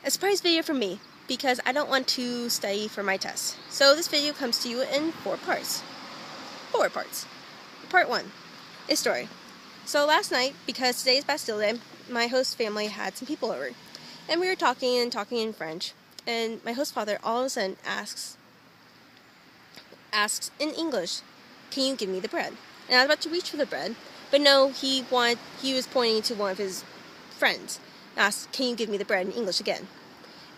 a surprise video from me because I don't want to study for my test. So this video comes to you in 4 parts. 4 parts. Part 1, a story. So last night, because today is Bastille Day, my host family had some people over. And we were talking in French. And my host father all of a sudden asks in English, "Can you give me the bread?" And I was about to reach for the bread, but no, he was pointing to one of his friends. Asked, "Can you give me the bread?" in English again.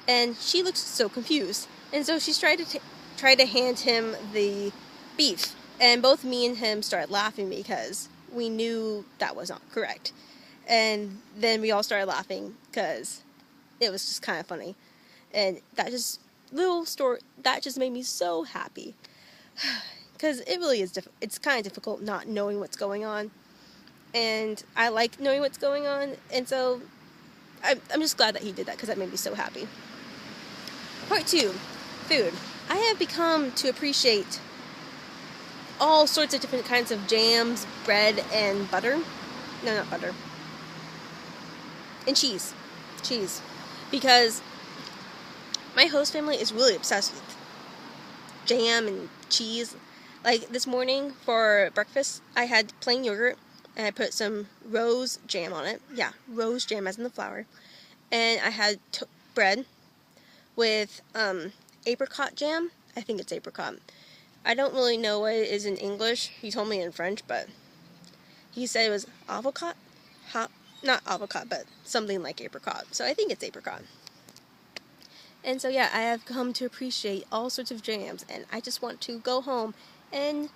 And she looked so confused. And so she tried to hand him the beef. And both me and him started laughing because we knew that was not correct. And then we all started laughing because it was just kind of funny. And that just made me so happy. Because it really is it's kind of difficult not knowing what's going on. And I like knowing what's going on. And so I'm just glad that he did that because that made me so happy. Part 2, food. I have become to appreciate all sorts of different kinds of jams, bread, and butter. No, not butter. And cheese. Cheese. Because my host family is really obsessed with jam and cheese. Like this morning for breakfast, I had plain yogurt and I put some rose jam on it. Yeah, rose jam as in the flower. And I had bread with apricot jam. I think it's apricot. I don't really know what it is in English. He told me in French, but he said it was avocado. Not avocado, but something like apricot. So I think it's apricot. And so yeah, I have come to appreciate all sorts of jams, and I just want to go home and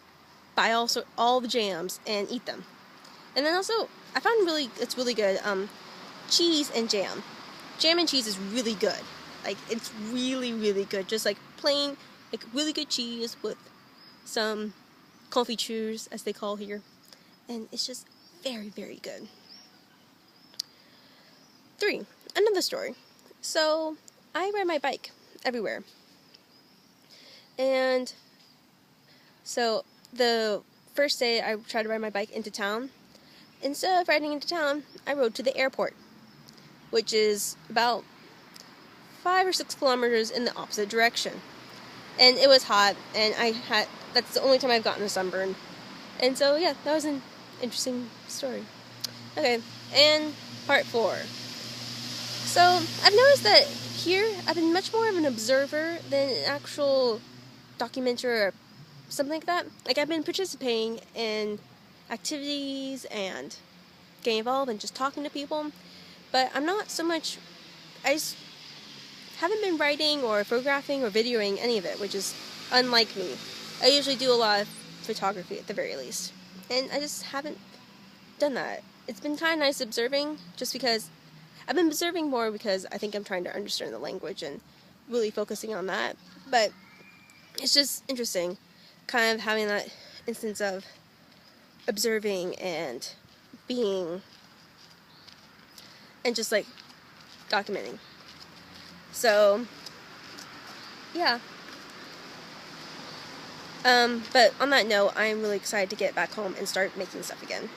buy all the jams and eat them. And then also, I found it's really good, cheese and jam. Jam and cheese is really good. Like, it's really, really good. Just like plain, like really good cheese with some confitures, as they call here. And it's just very, very good. 3, another story. So, I ride my bike everywhere. And so, the first day I tried to ride my bike into town, instead of riding into town, I rode to the airport, which is about 5 or 6 kilometers in the opposite direction. And it was hot, and that's the only time I've gotten a sunburn. And so, yeah, that was an interesting story. Okay, and part 4. So, I've noticed that here, I've been much more of an observer than an actual documenter or something like that. Like, I've been participating in activities and getting involved and just talking to people, but I'm not so much, I just haven't been writing or photographing or videoing any of it, which is unlike me. I usually do a lot of photography at the very least, and I just haven't done that. It's been kind of nice observing, just because I've been observing more because I think I'm trying to understand the language and really focusing on that, but it's just interesting kind of having that instance of observing and being and just like documenting. So yeah, but on that note, I'm really excited to get back home and start making stuff again,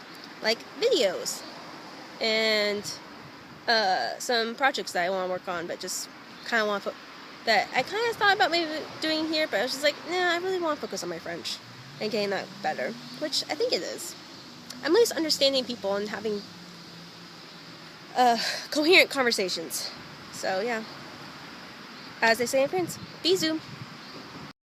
like videos and some projects that I want to work on, but just kind of want to that I kind of thought about maybe doing here, but I was just like, nah, I really want to focus on my French and getting that better, which I think it is. I'm at least understanding people and having coherent conversations. So yeah, as they say in France, Bizou.